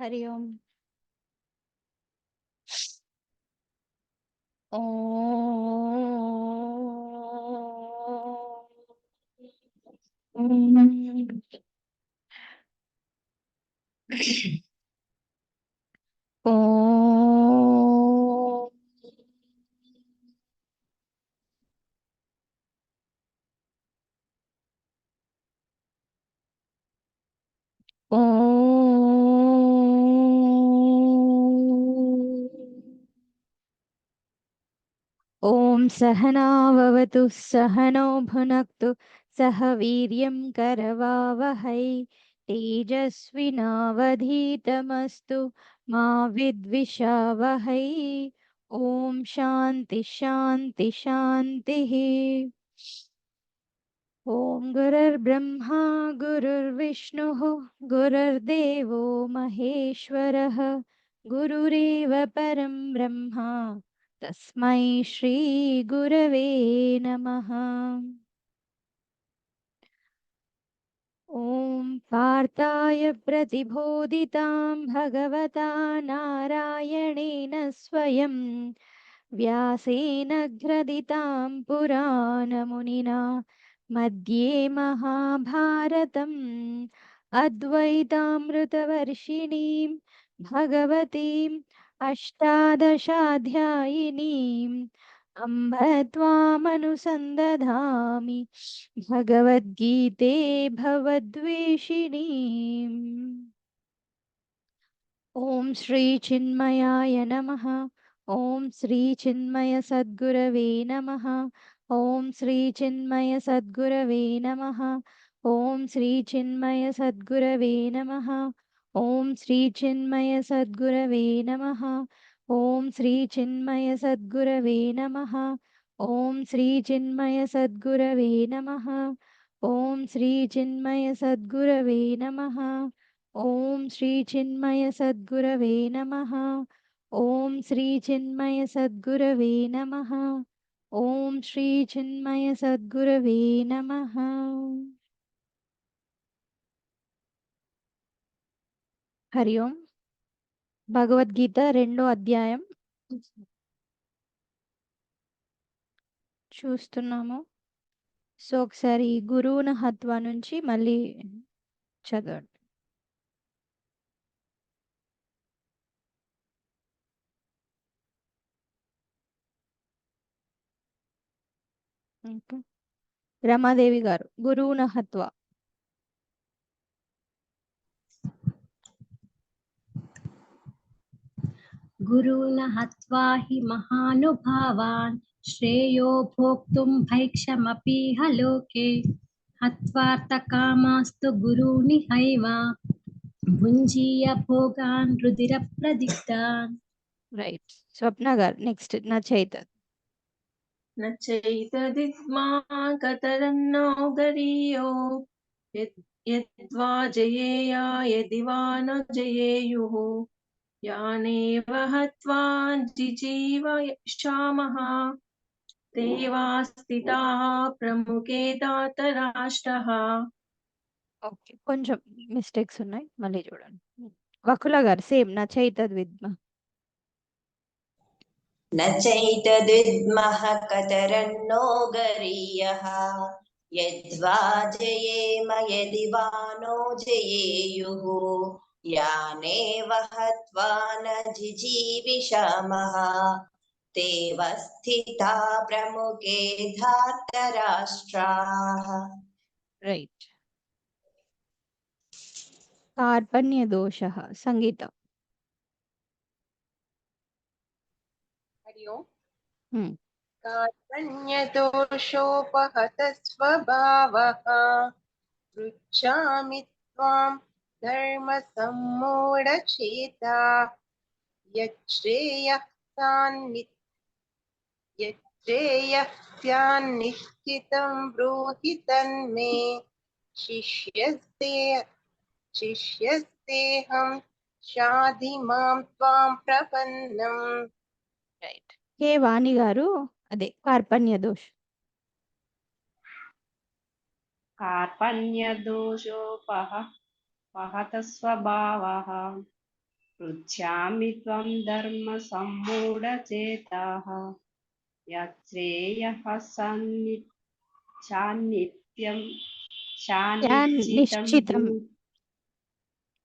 हरि ओम। ओम सहनाववतु सहनौ भुनक्तु सह वीर्यं करवावहै तेजस्विनावधीतमस्तु मा विद्विषावहै। ओम शांति शांति शांतिः। ओम गुरुर्ब्रह्मा गुरुर्विष्णुः गुरुर्देवो महेश्वरः गुरुरेव परं ब्रह्म तस्मै श्री गुरवे नमः। ओम पार्थाय प्रतिबोधितां भगवता नारायणेन स्वयं व्यासेन ग्रथितां पुराणमुनिना मध्ये महाभारतम् अद्वैतामृतवर्षिणीं भगवतीम् अष्टादशाध्यायिनीम् अम्ब त्वामनुसन्दधामि भगवद्गीते भवद्वेषिणीम्। ओम श्री चिन्मयाय नमः। ओम श्री चिन्मय सद्गुरवे नमः। ओम श्री चिन्मय सद्गुरवे नमः। ओम श्री चिन्मय सद्गुरवे नमः। ओम श्री चिन्मय सद्गुरवे नमः। ओम श्री चिन्मय सद्गुरवे नमः। ओम श्री चिन्मय सद्गुरवे नमः। ओम श्री चिन्मय सद्गुरवे नमः। ओम श्री चिन्मय सद्गुरवे नमः। ओम श्री चिन्मय सद्गुरवे नमः। ओम श्री चिन्मय सद्गुरवे नमः। हरि ओम। భగవద్గీత రెండో అధ్యాయం చూస్తున్నాము. సో ఒకసారి గురువున హత్వ నుంచి మళ్ళీ చదవండి. ఇంకా రమాదేవి గారు గురువున హత్వ. गुरून् हत्वा हि महानुभावान् श्रेयो भोक्तुं भैक्षमपीह लोके हत्वार्थकामास्तु गुरूनिहैव भुञ्जीय भोगान् रुधिरप्रदिग्धान्। రైట్. స్వప్న గారు నెక్స్ట్ నచైత. न चैतदिग्मा कतरन्नो गरीयो यद्वा जयेया यदि वा न जयेयुः यानेव हत्वा जिजीवयामः ते वा स्थिताः प्रमुखे धातराष्ट्रः. ఓకే, కొంచెం మిస్టేక్స్ ఉన్నాయి, మళ్ళీ చూడండి. వకుల గారు సేమ్ నచైతద్ విద్మ. न चैतद्विद्मः कतरन्नो गरीयः यद्वा जयेम यदि वा नो जयेयुः यानेव हत्वा न जिजीविषामः ते स्थिता प्रमुखे धार्तराष्ट्राः. రైట్. कार्पण्य दोषः संगीत. हरि ओम्। कार्पण्यदोषोपहतः स्वभावः पृच्छामि त्वां धर्मसम्मूढचेता यच्छ्रेयः स्यान्निश्चितं ब्रूहि तन्मे शिष्यस्तेऽहं शाधि मां त्वां प्रपन्नम्। రైట్. కే వాణి గారు అదే కార్పణ్య దోష్. कार्पण्यदोषोपहतः स्वभावः पृच्छामि त्वं धर्मसम्मूढचेताः यच्छ्रेयः शान्नित्यं निश्चितं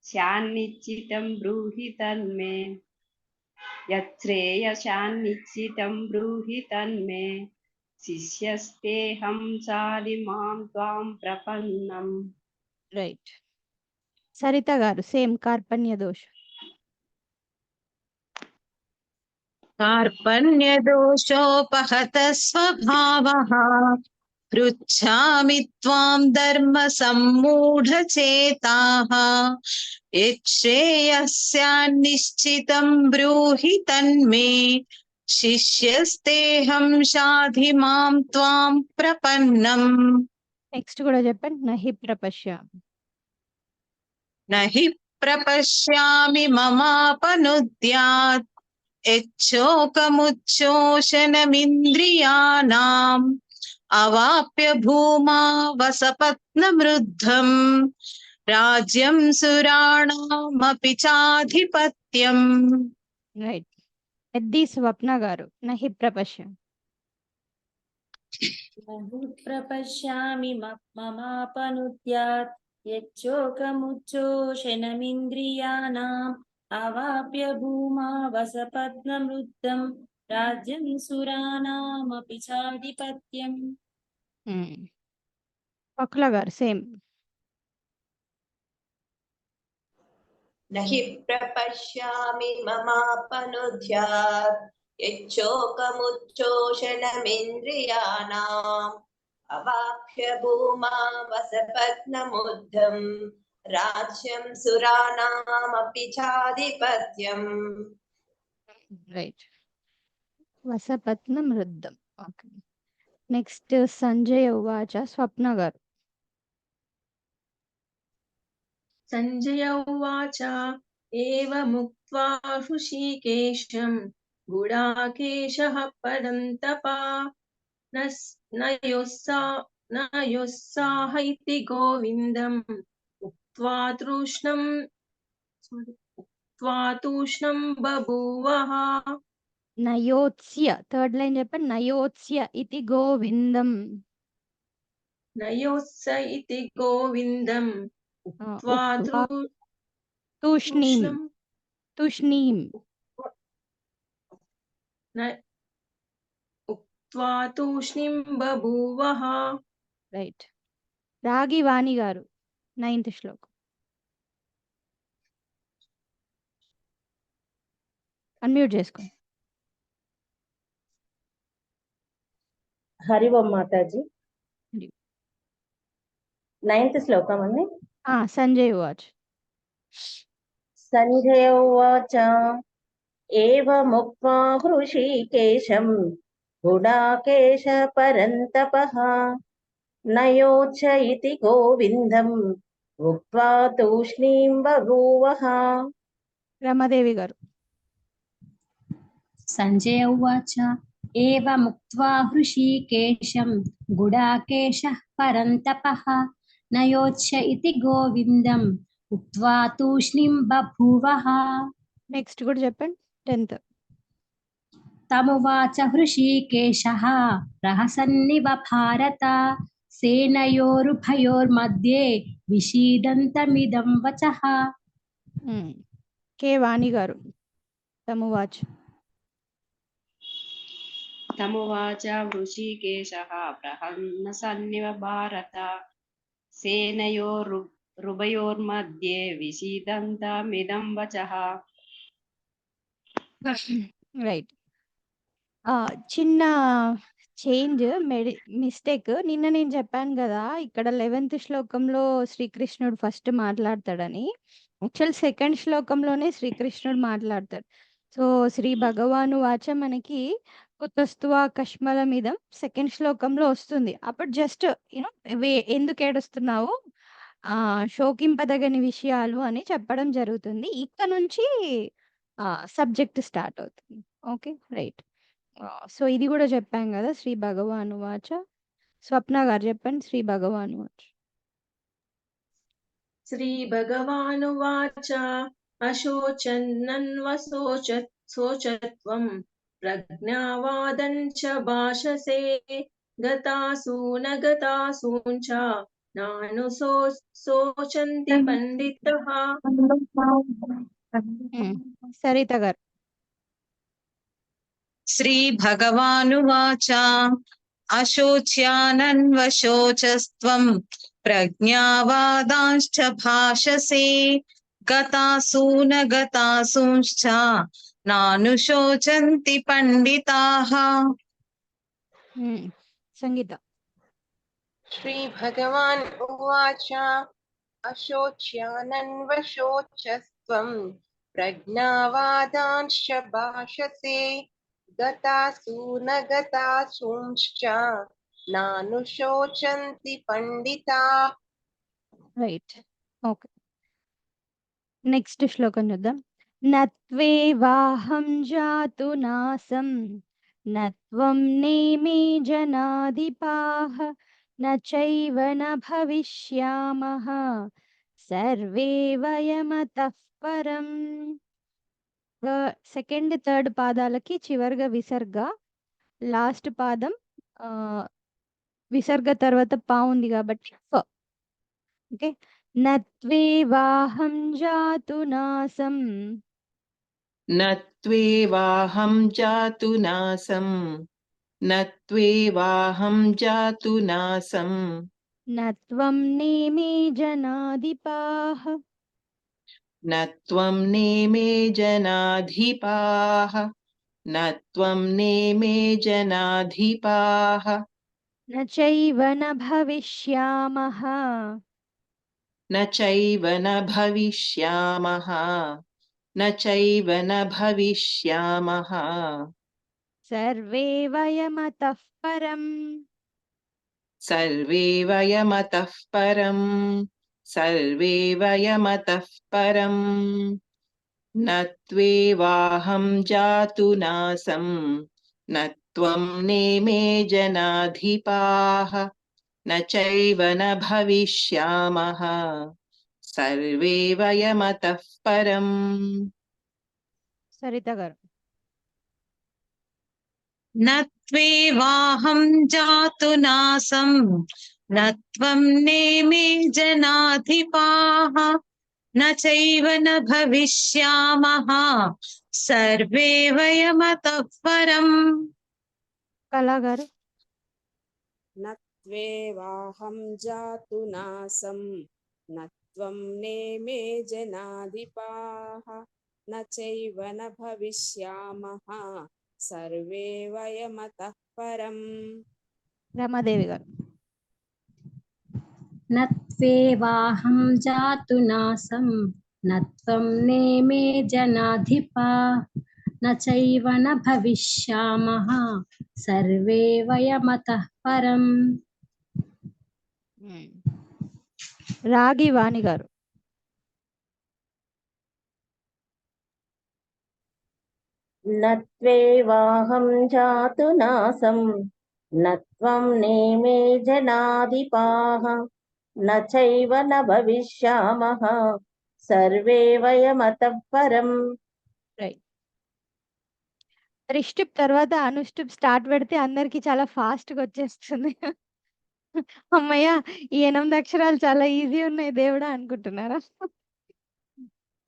शान्निश्चितं ब्रूहि तन्मे यच्छ्रेयशान्निश्चितं ब्रूहि तन्मे शिष्यस्तेऽहं चालिमां त्वां प्रपन्नम् రైట్. సరిత గారు సేమ్ కార్పణ్య దోషం. कार्पण्यदोषोपहतः स्वभावः पृच्छामि त्वां धर्मसम्मूढचेताः यच्छ्रेयस्यान्निश्चितं ब्रूहि तन्मे शिष्यस्तेऽहं शाधि मां त्वां प्रपन्नम् నెక్స్ట్ కూడా చెప్పండి. నహి ప్రపశ్యామి. न हि प्रपश्यामि ममापनुद्यात् यच्छोकमुच्छोषणमिन्द्रियाणाम् अवाप्य भूमा वसपत्नमृद्धम् राज्यं सुराणामपि चाधिपत्यम् రైట్. ఎద్ది స్వప్న గారు నహి ప్రపశ్యామి. నహి ప్రపశ్యామి మమాపనుద్యాత్ యచ్చోకముచ్చోషణమింద్రియాణాం అవాప్య భూమా వసపత్నమృద్ధం రాజ్యం సురాణామపి చాధిపత్యం. వకుల గారు సేమ్. न हि प्रपश्यामि ममापनुद्यात् यच्छोकमुच्छोषणमिन्द्रियाणाम् अवाप्य भूमा वसपत्नमुद्धम् राज्यं सुराणामपि चाधिपत्यम् రైట్. వసపత్నం వృద్ధం. ఓకే. నెక్స్ట్ సంజయ ఉవాచ స్వప్న గారు. సంజయ ఉవాచ ఏవముక్త్వా హృషీకేశం గుడాకేశః పరంతపా నయోత్సాహ ఇతి గోవిందం ఉక్త్వా తూష్ణం బభూవః. నయోత్స్య థర్డ్ లైన్ చెప్పండి. నయోత్స్య ఇది గోవిందం. నయోత్స ఇతి గోవిందం ఉక్త్వా తూష్ణీం తూష్ణీం ఉక్త్వా తూష్ణీం బభూవః. రైట్. రాగి వాణి గారు 9th శ్లోకం. అన్మ్యూట్ చేసుకోండి. హరి ఓం మాతాజీ. 9th శ్లోకం అండి. సంజయ్ ఉవాచ. సంజయ ఉవాచ ఏవముక్త్వా హృషీకేశం గుడాకేశ పరంతపః నయోత్స ఇతి గోవిందం ఉక్త్వా తూష్ణీం బభూవః. రమాదేవి గారు. సంజయ ఉవాచ ఏవముక్త్వా హృషీకేశం గుడాకేశః పరంతపః నయోత్స ఇతి గోవిందం ఉక్త్వా తూష్ణీం బభూవః. నెక్స్ట్ కూడా చెప్పండి. 10th. తమువాచ హృషీకేశః ప్రహసన్నివ భారత సేనయోరుభయోర్मध्ये విషీదంతమిదం వచః. కే వాణి గారు. తమువాచ. తమువాచ హృషీకేశః ప్రహసన్నివ భారత సేనయోరుభయోర్मध्ये విషీదంతమిదం వచః. రైట్. చిన్న చేంజ్ మిస్టేక్. నిన్న నేను చెప్పాను కదా ఇక్కడ 11th శ్లోకంలో శ్రీకృష్ణుడు ఫస్ట్ మాట్లాడతాడని. యాక్చువల్ 2nd శ్లోకంలోనే శ్రీకృష్ణుడు మాట్లాడతాడు. సో శ్రీ భగవాను వాచ మనకి కుతస్తువా కష్మల మీద 2nd శ్లోకంలో వస్తుంది. అప్పుడు జస్ట్ యూనో ఎందుకు ఏడుస్తున్నావు, శోకింపదగని విషయాలు అని చెప్పడం జరుగుతుంది. ఇక్కడ నుంచి సబ్జెక్ట్ స్టార్ట్ అవుతుంది. Okay right. సో ఇది కూడా చెప్పాం కదా శ్రీ భగవాను వాచ. స్వప్న గారు చెప్పండి శ్రీ భగవాను వాచ. శ్రీ భగవానువాచ शोचत्वं प्रज्ञावादं च भाषसे गतासून गतासूञ्च नानुशोचन्ति పండితః. సరిత గారు. श्रीभगवानुवाच अशोच्यानन्वशोचस्त्वं प्रज्ञावादांश्च भाषसे गतासून गतासूंश्च नानुशोचन्ति पंडिताः. సంగీత. श्रीभगवान् उवाच अशोच्यानन्वशोचस्त्वं प्रज्ञावादांश्च भाषसे गतासून गतासूंश्च नानुशोचन्ति पंडिताः. రైట్. ఓకే, నెక్స్ట్ శ్లోకం చూద్దాం. నత్వేవాహం జాతు నాసం నత్వం నేమే జనాధిపాః నచైవ న భవిష్యామః సర్వే వయమతః పరం. సెకండ్ థర్డ్ పాదాలకి చివరిగా విసర్గ, లాస్ట్ పాదం విసర్గ తర్వాత పా ఉంది కాబట్టి ఫ. ఓకే, నత్వేవాహం జాతు నాసం నత్వేవాహం జాతు నాసం నత్వేవాహం జాతు నాసం నత్వం నేమే జనాధిపాః నత్వం నేమే జనాధిపాః నత్వం నేమే జనాధిపాః నచైవ న భవిష్యామః నచైవ న భవిష్యామః నచైవ న భవిష్యామః సర్వే వయమతః పరం. సర్వే వయమతః పరం సర్వే వయమతః పరం నత్వేవాహం జాతు నాసం నత్వం నేమే జనాధిపాః నచైవ న భవిష్యామః సర్వే వయమతః పరం. సరిత గారు. నత్వేవాహం జాతు నాసం నత్వం నేమే జనాధిపాః నచైవ న భవిష్యామః సర్వే వయమతః పరం. కళా గారు. నత్వేవాహం జాతు నాసం నత్వం నేమే జనాధిపాః నచైవ న భవిష్యామః సర్వే వయమతః పరం. రమాదేవి గారు. నత్వేవాహం జాతు నాసం నత్వం నేమే జనాధిపాః నచైవ న భవిష్యామః సర్వే వయమతః పరం. రాగి వాణి గారు. నత్వేవాహం జాతు నాసం నత్వం నేమే జనాధిపాః నచైవ న భవిష్యామః సర్వే వయమతః పరం. త్రిష్టిప్ తర్వాత అనుష్టిప్ స్టార్ట్ పెడితే అందరికి చాలా ఫాస్ట్ గా వచ్చేస్తుంది. అమ్మయ్య, ఈ 8 అక్షరాలు చాలా ఈజీ ఉన్నాయి దేవుడా అనుకుంటున్నారా?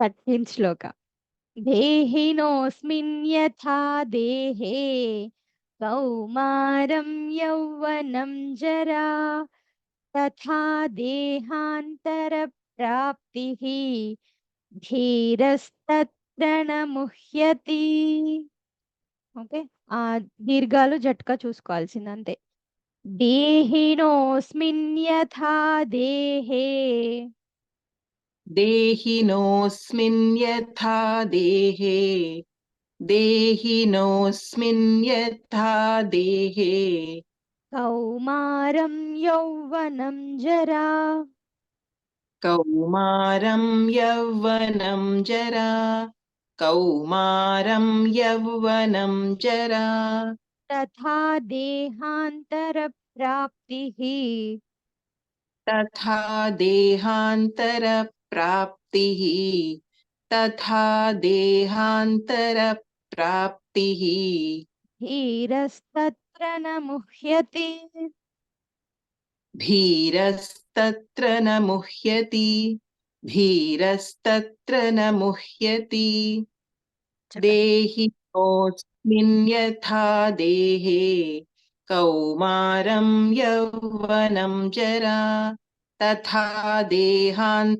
13th శ్లోక. దేహినోస్మిన్ యథా దేహే కౌమారం యౌవనం జరా తథా దేహాంతర ప్రాప్తిః ధీరస్తత్ర న ముహ్యతి. ఓకే, ఆ దీర్ఘాలు జట్కా చూసుకోవాల్సింది అంతే. దేహినోస్మిన్ యథా దేహే దేహినోస్మిన్ యథా దేహే దేహినోస్మిన్ యథా దేహే కౌమారం యౌవనం జరా కౌమారం యౌవనం జరా కౌమారం యౌవనం జరా తథా దేహాంతర ప్రాప్తిః తథా దేహాంతర ప్రాప్తిః तथा देहान्तरप्राप्तिः धीरस्तत्र न मुह्यति धीरस्तत्र न मुह्यति धीरस्तत्र न मुह्यति देहिनोऽस्मिन् यथा देहे कौमारं यौवनं जरा तथा देहान्तरप्राप्तिः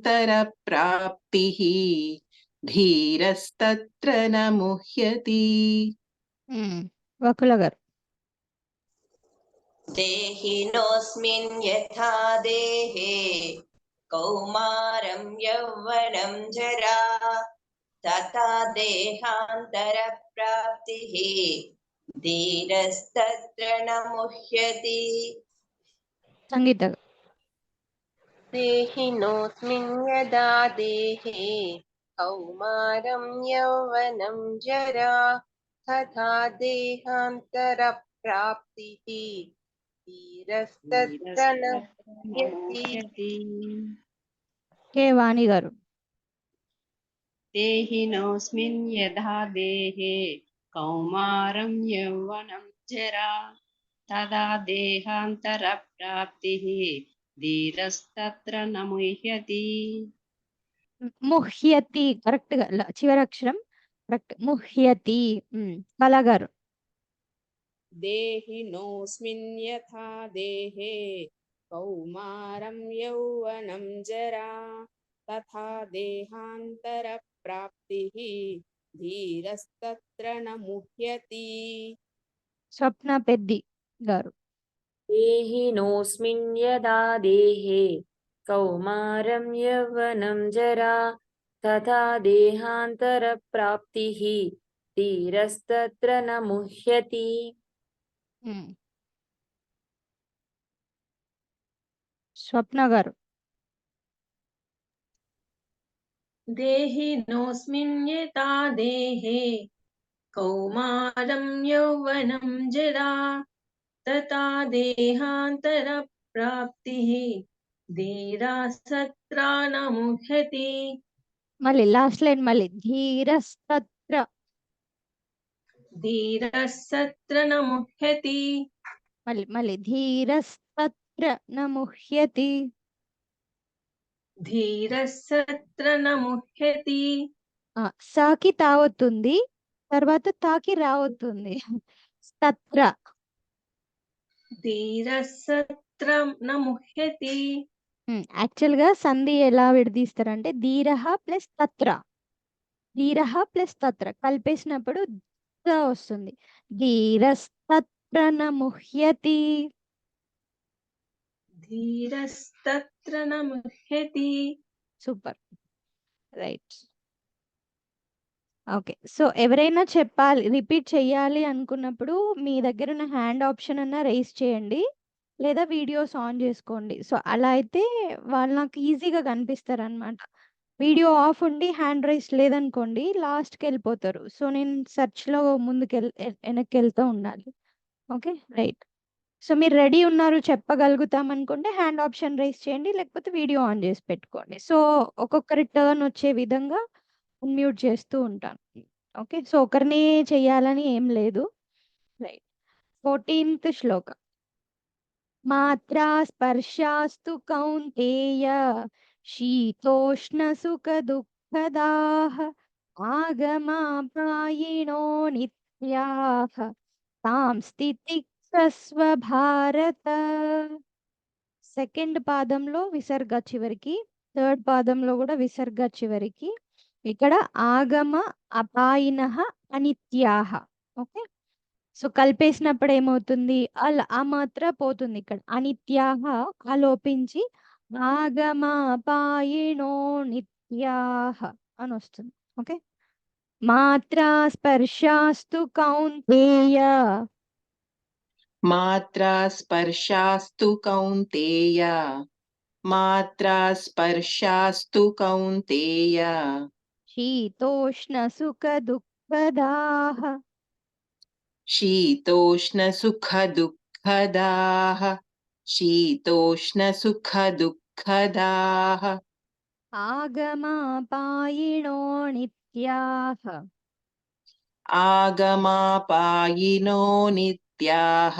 धीरस्तत्र न मुह्यति వకుల గారు देहिनोऽस्मिन् यथा देहे कौमारं यौवनं जरा तथा देहान्तरप्राप्तिः धीरस्तत्र न मुह्यति సంగీత గారు देहिनोऽस्मिन् यदा देहे कौमारं यौवनं जरा तथा देहान्तरप्राप्तिः धीरस्तत्र न मुह्यति కే వాణి గారు देहिनोऽस्मिन् यथा देहे कौमारं यौवनं जरा तदा देहान्तरप्राप्तिः धीरस्तत्र न मुह्यति ముహ్యతి కరెక్ట్ గా చివరి అక్షరం కరెక్ట్ ముహ్యతి కళ గారు देहिनोऽस्मिन् यथा देहे कौमारं यौवनं जरा तथा देहान्तरप्राप्तिः धीरस्तत्र न मुह्यति స్వప్న పెద్ది గారు देहिनोऽस्मिन् यदा देहे कौमारं यौवनं जरा तथा देहान्तरप्राप्तिः धीरस्तत्र न मुह्यति స్వప్న గారు देहिनोऽस्मिन् यथा देहे कौमारं यौवनं जरा तथा देहान्तरप्राप्तिः धीरस्तत्र न मुह्यति మళ్ళీ లాస్ట్ లైన్ మళ్ళీ ధీరస్తత్ర धीरस्तत्र न मुह्यति మళ్ళీ ధీరస్తత్ర న ముహ్యతి धीरस्तत्र न मुह्यति సాకి తావొత్తుంది తర్వాత తాకి రావొత్తుంది తత్ర धीरस्तत्र न मुह्यति యాక్చువల్ గా సంధి ఎలా విడదీస్తారంటే ధీరహ ప్లస్ తత్ర ధీరహ ప్లస్ తత్ర కలిపేసినప్పుడు త వస్తుంది ధీరస్తత్ర న ముహ్యతి धीरस्तत्र न मुह्यति సూపర్ రైట్ ఓకే సో ఎవరైనా చెప్పాలి రిపీట్ చేయాలి అనుకున్నప్పుడు మీ దగ్గర ఉన్న హ్యాండ్ ఆప్షన్ అన్న రైస్ చేయండి లేదా వీడియోస్ ఆన్ చేసుకోండి సో అలా అయితే వాళ్ళు నాకు ఈజీగా కనిపిస్తారు అనమాట వీడియో ఆఫ్ ఉండి హ్యాండ్ రైస్ లేదనుకోండి లాస్ట్కి వెళ్ళిపోతారు సో నేను సెర్చ్లో వెనక్కి వెళ్తూ ఉండాలి ఓకే రైట్ సో మీరు రెడీ ఉన్నారు చెప్పగలుగుతాం అనుకుంటే హ్యాండ్ ఆప్షన్ రైస్ చేయండి లేకపోతే వీడియో ఆన్ చేసి పెట్టుకోండి సో ఒక్కొక్కరి టర్న్ వచ్చే విధంగా మ్యూట్ చేస్తూ ఉంటాను ఓకే సో ఒకరినే చెయ్యాలని ఏం లేదు రైట్ 14th శ్లోక మాత్రా స్పర్శాస్తు కౌంతేయ శీతోష్ణ సుఖ దుఃఖదాః ఆగమాపాయినో నిత్యాః తాం స్థితిక్షస్వ భారత సెకండ్ పాదంలో విసర్గ చివరికి థర్డ్ పాదంలో కూడా విసర్గ చివరికి ఇక్కడ ఆగమ అపాయినః అనిత్యాః ఓకే సో కలిపేసినప్పుడు ఏమవుతుంది ఆ మాత్ర పోతుంది ఇక్కడ అనిత్యాః ఆలోపించి ఆగమాపాయినో నిత్యాః అని వస్తుంది ఓకే మాత్రా స్పర్శాస్తు కౌంతేయ మాత్రా స్పర్శాస్తు కౌంతేయ మాత్రా స్పర్శాస్తు కౌంతేయ శీతోష్ణ సుఖ దుఃఖదాః శీతోష్ణ సుఖ దుఃఖదాః శీతోష్ణ సుఖ దుఃఖదాః आगमापायिनो नित्याः आगमापायिनो नित्याः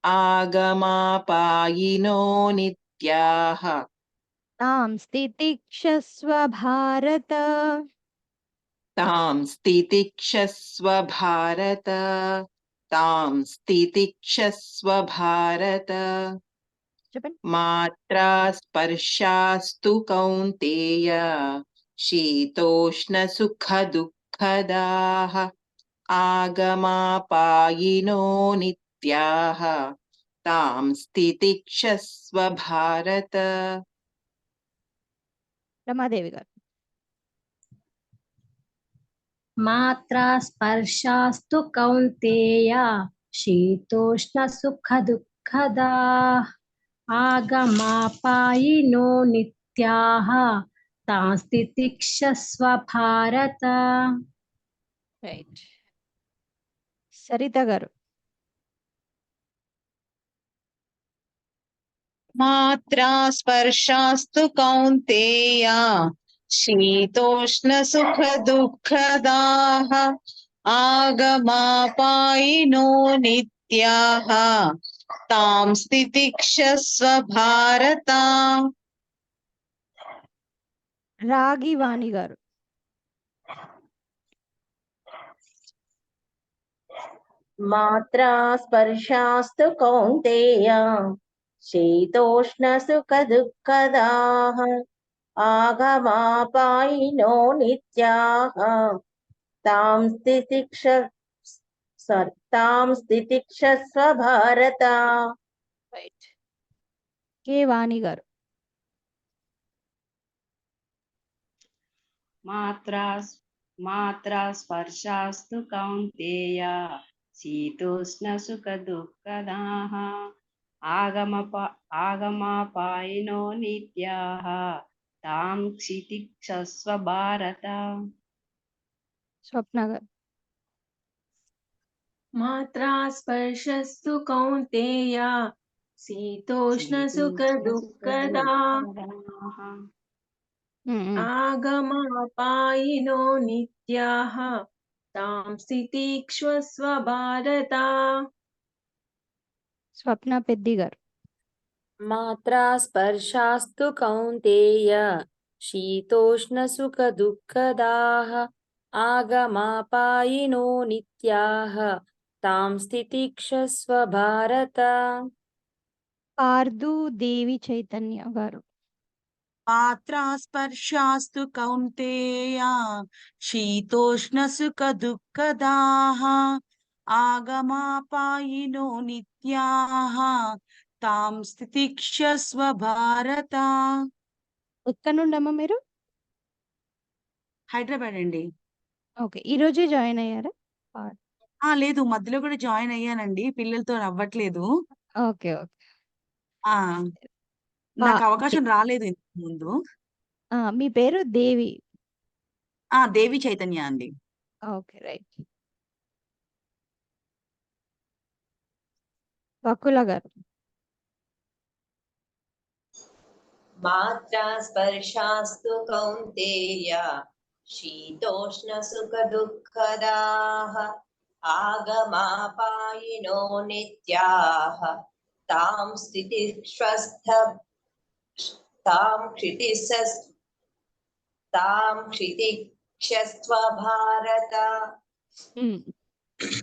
आगमापायिनो नित्याः तां स्थितिक्षस्व भारत तां स्थितिक्षस्व भारत तां स्थितिक्षस्व भारत చెప్పండి. मात्रा स्पर्शास्तु कौन्तेय शीतोष्णसुखदुःखदाः आगमापायिनो नित्याः तां स्थितिक्षस्व भारत రమాదేవి గారు. मात्रा स्पर्शास्तु कौन्तेय शीतोष्णसुखदुःखदाः आगमापायिनो नित्याः तां स्थितिक्षस्व भारत. రైట్. సరిత గారు. मात्रा स्पर्शास्तु कौन्तेय शीतोष्णसुखदुःखदाः आगमापायिनो नित्याः तां स्थितिक्षस्व भारत. రాగివాణి గారు. मात्रा स्पर्शास्तु कौन्तेय शीतोष्णसुखदुःखदाः आगमापायिनो नित्याः तां स्थितिक्षस्व भारत. రైట్. కే వాణి గారు. मात्रा स्पर्शास्तु कौन्तेय शीतोष्णसुखदुःखदाः आगमापायिनो नित्याः तां स्थितिक्षस्व भारत స్వప్న గారు. मात्रा स्पर्शस्तु कौन्तेय शीतोष्णसुखदुःखदा आगमापायिनो नित्याः तां स्थितिक्षस्व भारत. స్వప్న పెద్ది గారు. मात्रा स्पर्शास्तु कौन्तेय शीतोष्णसुखदुःखदाः आगमापायिनो नित्याः तां स्थितिक्षस्व भारत. పార్దు దేవి చైతన్య గారు. मात्रा स्पर्शास्तु कौन्तेय शीतोष्णसुखदुःखदाः आगमापायिनो नित्याः तां स्थितिक्षस्व भारत. ఎక్కడి నుండమ్మా మీరు? హైదరాబాద్ అండి. ఓకే. ఈరోజే జాయిన్ అయ్యారా? లేదు, మధ్యలో కూడా జాయిన్ అయ్యానండి, పిల్లలతో అవ్వట్లేదు. ఓకే. ఓకే. నాకు అవకాశం రాలేదు ఇంతకు ముందు. మీ పేరు దేవి? దేవి చైతన్య అండి. ఓకే. రైట్. వకుల గారు. मात्रा स्पर्शास्तु कौन्तेय शीतोष्णसुखदुःखदाः आगमापायिनो नित्याः तां क्षितिक्षस्व भारत.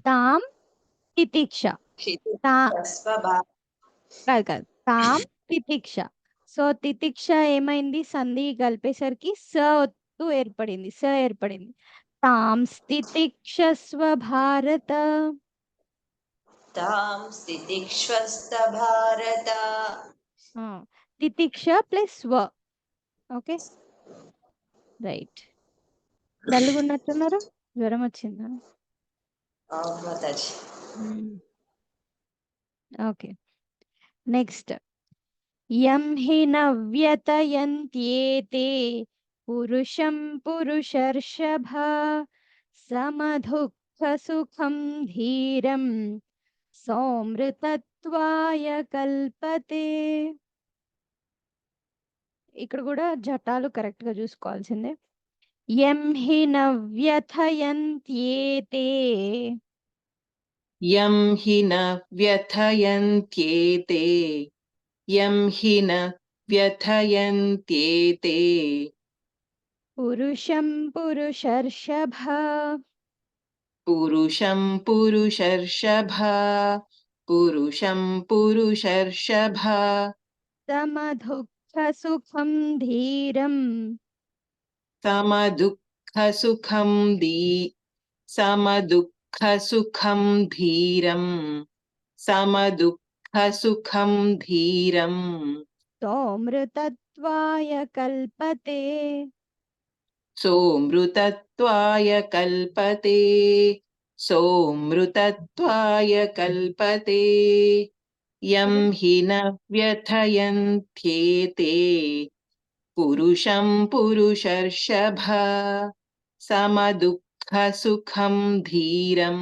తాం తితిక్ష. కాదు తాం తితిక్ష. సో తితిక్ష ఏమైంది? సంధి కలిపేసరికి సత్తు ఏర్పడింది, ఏర్పడింది. తాం స్థితిక్షస్వ భారత. तां स्थितिक्षस्व भारत. తితిక్ష ప్లస్ వ. ఓకే. రైట్. డల్గున్నట్టున్నారు, జ్వరం వచ్చిందా? ఓకే. నెక్స్ట్. యం హి నవ్యతయంత్యేతే పురుషం పురుషర్షభ సమదుఃఖ సుఖం ధీరం సౌమృతత్వాయ కల్పతే. ఇక్కడ కూడా జటాలు కరెక్ట్ గా చూసుకోవాల్సిందే. యం హి న వ్యథయంత్యేతే యం హి న వ్యథయంత్యేతే యం హి న వ్యథయంత్యేతే పురుషం పురుషర్షభ పురుషం పురుషర్షభ పురుషం పురుషర్షభ సమదుఃఖ సుఖం ధీరం సమదుఃఖసుఖం సమదుఃఖసుఖం ధీరం సమదుఃఖసుఖం ధీరం సోమృతత్వాయ కల్పతే సోమృతత్వాయ కల్పతే సోమృతత్వాయ కల్పతే యం హి న వ్యథయంత్యేతే పురుషం పురుషర్షభ సమదుఃఖసుఖం ధీరం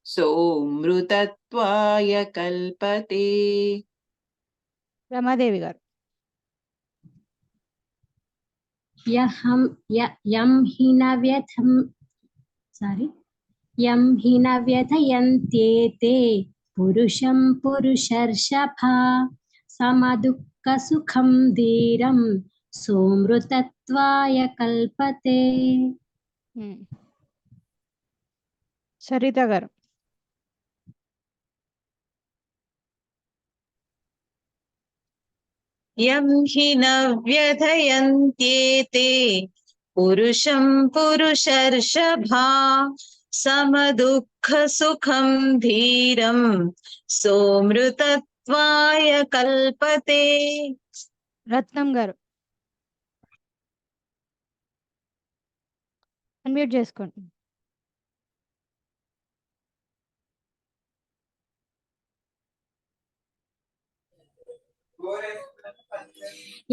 సోమృతత్వాయ కల్పతే. రమాదేవి గారు. యం హి న వ్యథయంత్యేతే పురుషం పురుషర్షభ సమదుఃఖసుఖం ధీరం సోమృతత్వాయ కల్పతే. సరిత గారు. యం హి న వ్యథయంత్యేతే పురుషం పురుషర్షభా సమదుఃఖసుఖం ధీరం సోమృతత్వాయ కల్పతే. రత్నం గారు. అన్మ్యూట్ చేసుకోండి.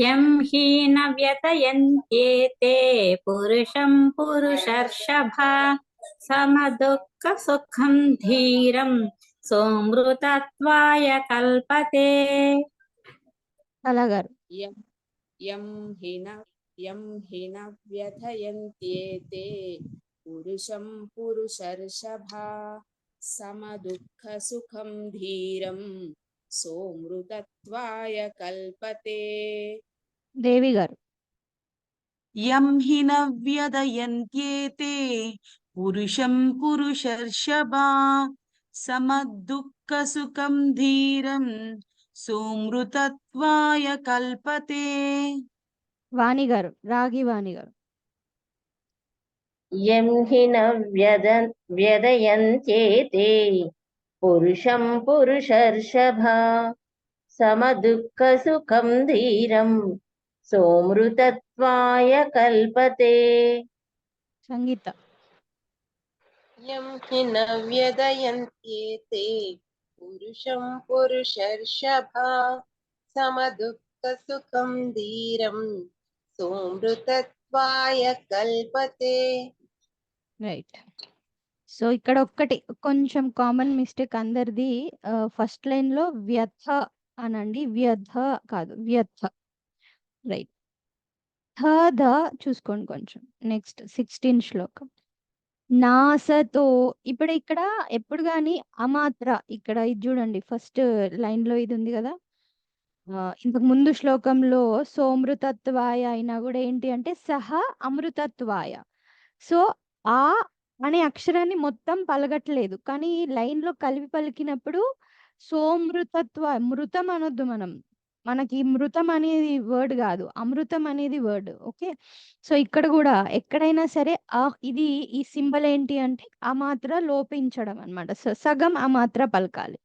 యం హి న వ్యథయంత్యేతే పురుషం పురుషర్షభ సమదుఃఖ సుఖం ధీరం సోమృతత్వాయ కల్పతే. అలాగారు. యం హి న వ్యథయంత్యేతే పురుషం పురుషర్షభ సమదుఃఖ సుఖం ధీరం సోమృతత్వాయ కల్పతే. దేవి గారు. యం హి న వ్యథయంత్యేతే పురుషం పురుషర్షభా సమదుఃఖసుఖం ధీరం సోమృతత్వాయ కల్పతే. వాణి గారు. రాగి వాణి గారు. యం హి న వ్యథయంత్యేతే పురుషం పురుషర్షభా సమదుఃఖసుఖం ధీరం సోమృతత్వాయ కల్పతే. సంగీత. యం హి న వ్యథయంత్యేతే పురుషం పురుషర్షభా సమదుఃఖసుఖం ధీరం సోమృతత్వాయ కల్పతే. రైట్. సో ఇక్కడ ఒక్కటి కొంచెం కామన్ మిస్టేక్ అందరిది. ఫస్ట్ లైన్ లో వ్యథ అనండి, వ్యథ కాదు వ్యథ. రైట్. థ చూసుకోండి కొంచెం. నెక్స్ట్ 16 శ్లోకం. నాసతో. ఇప్పుడు ఇక్కడ ఎప్పుడు కానీ అమాత్ర, ఇక్కడ ఇది చూడండి ఫస్ట్ లైన్ లో ఇది ఉంది కదా, ఇంతకు ముందు శ్లోకంలో సోమృతత్వాయ అయినా కూడా ఏంటి అంటే సహ అమృతత్వాయ. సో ఆ అనే అక్షరాన్ని మొత్తం పలకట్లేదు, కానీ లైన్ లో కలిపి పలికినప్పుడు మృతం అనొద్దు మనం. మనకి మృతం అనేది వర్డ్ కాదు, అమృతం అనేది వర్డ్. ఓకే. సో ఇక్కడ కూడా ఎక్కడైనా సరే ఇది ఈ సింబల్ ఏంటి అంటే అమాత్ర లోపించడం అనమాట. సగం అమాత్ర పలకాలి.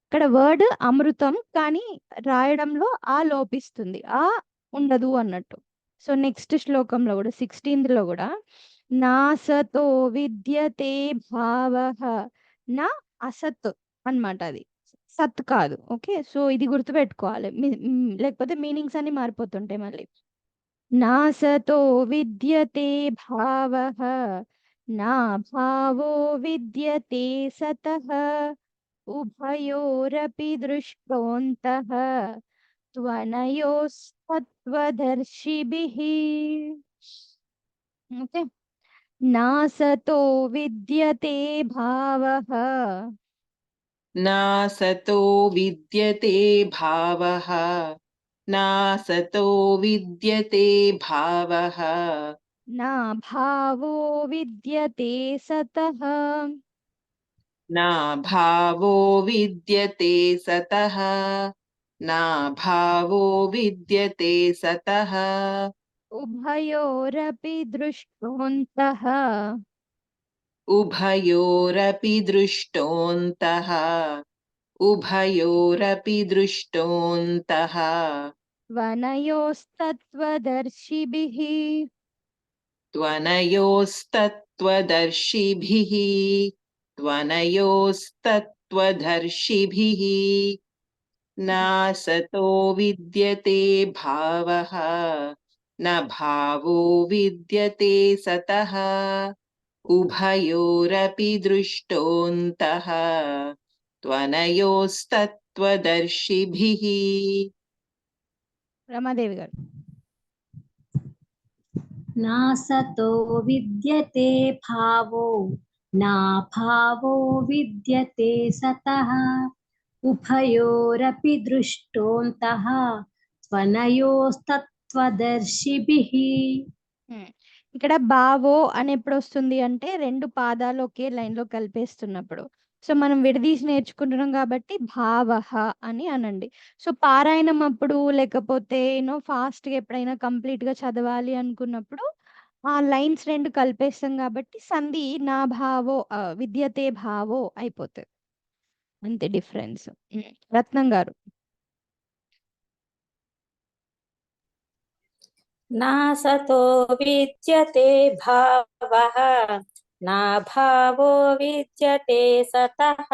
ఇక్కడ వర్డ్ అమృతం, కానీ రాయడంలో ఆ లోపిస్తుంది, ఆ ఉండదు అన్నట్టు. సో నెక్స్ట్ శ్లోకంలో కూడా 16th లో కూడా నాసతో విద్యతే భావః. నా అసత్ అన్నమాట, అది సత్ కాదు. ఓకే. సో ఇది గుర్తుపెట్టుకోవాలి, లేకపోతే మీనింగ్స్ అన్ని మారిపోతుంటాయి మళ్ళీ. నాసతో విద్యతే భావః నా భావో విద్యతే సతః ఉభయోరపి దృష్టోంతః त्वनयोस्तत्त्वदर्शिभिः ओके नासतो विद्यते भावः नासतो विद्यते भावः नासतो विद्यते भावः न भावो विद्यते सतः नाभावो विद्यते सतः नाभावो विद्यते सतः उभयोरपि दृष्टोऽन्तः उभयोरपि दृष्टोऽन्तः उभयोरपि दृष्टोऽन्तः त्वनयोस्तत्त्वदर्शिभिः त्वनयोस्तत्त्वदर्शिभिः त्वनयोस्तत्त्वदर्शिभिः नासतो विद्यते भावः न भावो विद्यते सतः उभयोरपि दृष्टोऽन्तः त्वनयोस्तत्त्वदर्शिभिः రమాదేవి గారు नासतो विद्यते भावो नाभावो विद्यते सतः उभयोरपि दृष्टोऽन्तः त्वनयोस्तत्त्वदर्शिभिः ఇక్కడ బావో అని ఎప్పుడు వస్తుంది అంటే రెండు పాదాలు ఒకే లైన్ లో కలిపేస్తున్నప్పుడు సో మనం విడదీసి నేర్చుకుంటున్నాం కాబట్టి భావహ అని అనండి సో పారాయణం అప్పుడు లేకపోతే ఫాస్ట్ గా ఎప్పుడైనా కంప్లీట్ గా చదవాలి అనుకున్నప్పుడు ఆ లైన్స్ రెండు కలిపేస్తాం కాబట్టి సంధి నా భావో విద్యతే భావో అయిపోతుంది అంతే డిఫరెన్స్ రత్నం గారు नासतो विद्यते भावः नाभावो विद्यते सतः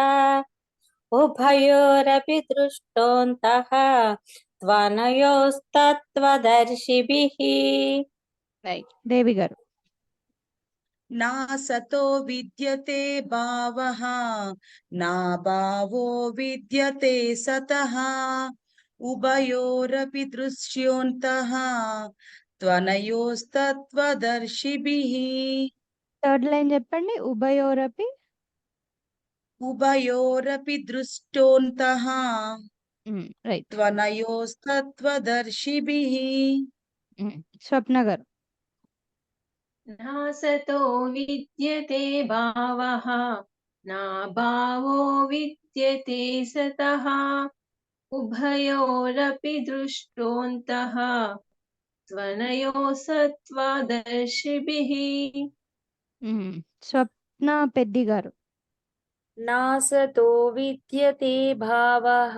उभयोरपि दृष्टोऽन्तः त्वनयोस्तत्त्वदर्शिभिः దేవి గారు नासतो विद्यते भावः नाभावो विद्यते सतः उभयोरपि दृश्योऽन्तः त्वनयोस्तत्त्वदर्शिभिः థర్డ్ లైన్ చెప్పండి ఉభయోరపి उभयोरपि दृष्टोऽन्तः రైట్ त्वनयोस्तत्त्वदर्शिभिः స్వప్న గారు नासतो विद्यते भावः नाभावो विद्यते सतः उभयोरपि दृष्टोऽन्तः त्वनयोस्तत्त्वदर्शिभिः స్వప్న పెద్ది గారు नासतो विद्यते भावः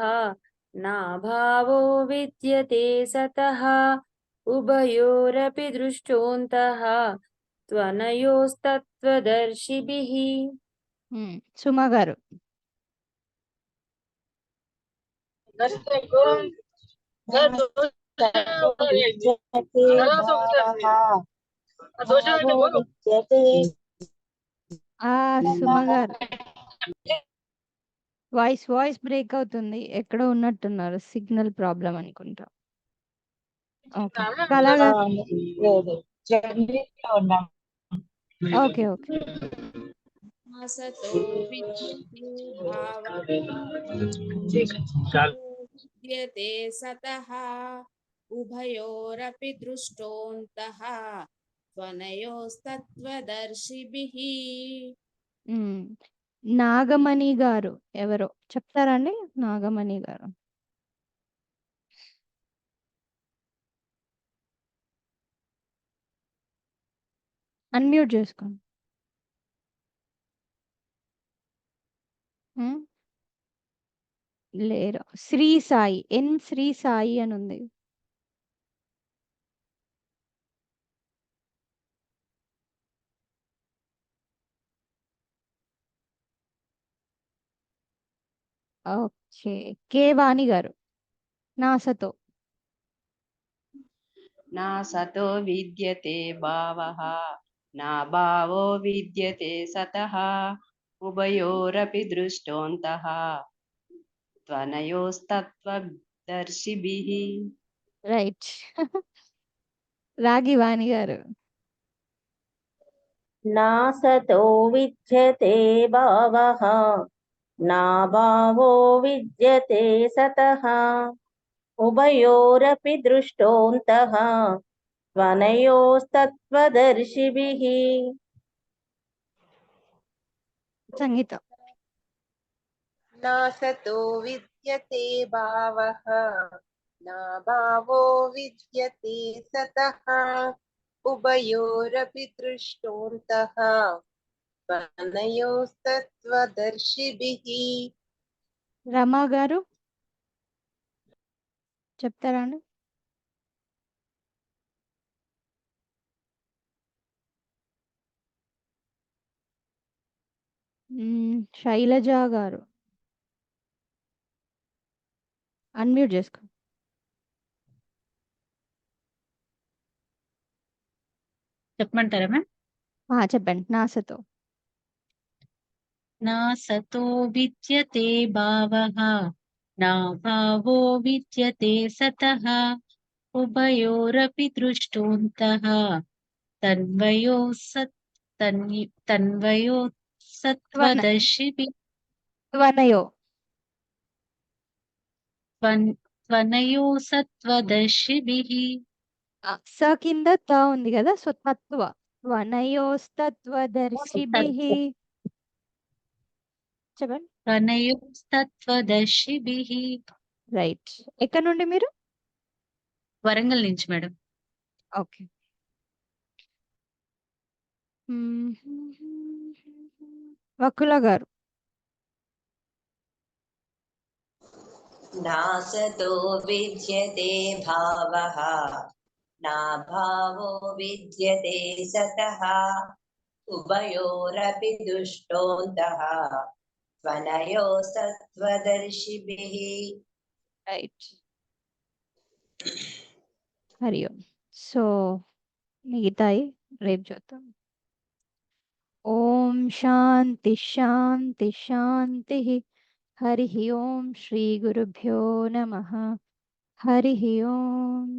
नाभावो विद्यते सतः उभयोरपि दृष्टोऽन्तः त्वनयोस्तत्त्वदर्शिभिः సుమ గారు సుమ గారు వాయిస్ బ్రేక్ అవుతుంది ఎక్కడో ఉన్నట్టున్నారు సిగ్నల్ ప్రాబ్లం అనుకుంటా ఓకే కళగా ఓకే ఓకే नासतो विद्यते भावः विद्यते सतः उभयोरपि दृष्टोऽन्तः त्वनयोस्तत्त्वदर्शिभिः నాగమణి గారు ఎవరో చెప్తారండి నాగమణి గారు అన్మ్యూట్ చేసుకోండి లేరు శ్రీ సాయి శ్రీ సాయి అని ఉంది ఓకే కే వాణి గారు నాసతో नासतो विद्यते भावः नाभावो विद्यते सतः उभयोरपि दृष्टोऽन्तः त्वनयोस्तत्त्वदर्शिभिः దర్శిభిః. రైట్. రాగి వాణి గారు. నాసతో విద్యతే భావః నాభావో విద్యతే సతః ఉభయోరపి దృష్టోऽन्तः త్వనయోస్తత్వదర్శిభిః. సంగీత. నాసతో విద్యతే భావః నా భావో విద్యతే సతః ఉభయోరపి దృష్టోऽन्तः త్వనయోస్తత్వదర్శిభిః. రమా గారు చెప్తారా అండి? శైలజ గారు అన్మ్యూట్ చేసుకో. చెప్పమంటారా మ్యామ్? చెప్పండి. నాసతో. నాసతో విద్యతే భావః నా భావో విద్యతే సతః ఉభయోరపి దృష్టోऽन्तः తన్వయో సత్వదర్శిభిః. త్వనయో. త్వనయో సత్వదర్శిభిః. స కింద త ఉంది కదా, సో తత్వ. త్వనయోస్తత్వదర్శిభిః. చెప్పండి. త్వనయోస్తత్వదర్శిభిః. రైట్. ఎక్కడ నుండి మీరు? వరంగల్ నుంచి మేడం. ఓకే. వకుల గారు. నాసతో విద్యతే భావః నా భావో విద్యతే సతః ఉభయోరపి దుష్టోऽन्तः త్వనయోస్తత్వదర్శిభిః. రైట్. హరి ఓం. సో మిగతాయి రేపు చూద్దాం. ఓం శాంతి శాంతి శాంతి. హరి ఓం. శ్రీ గురుభ్యో నమః. హరి ఓం.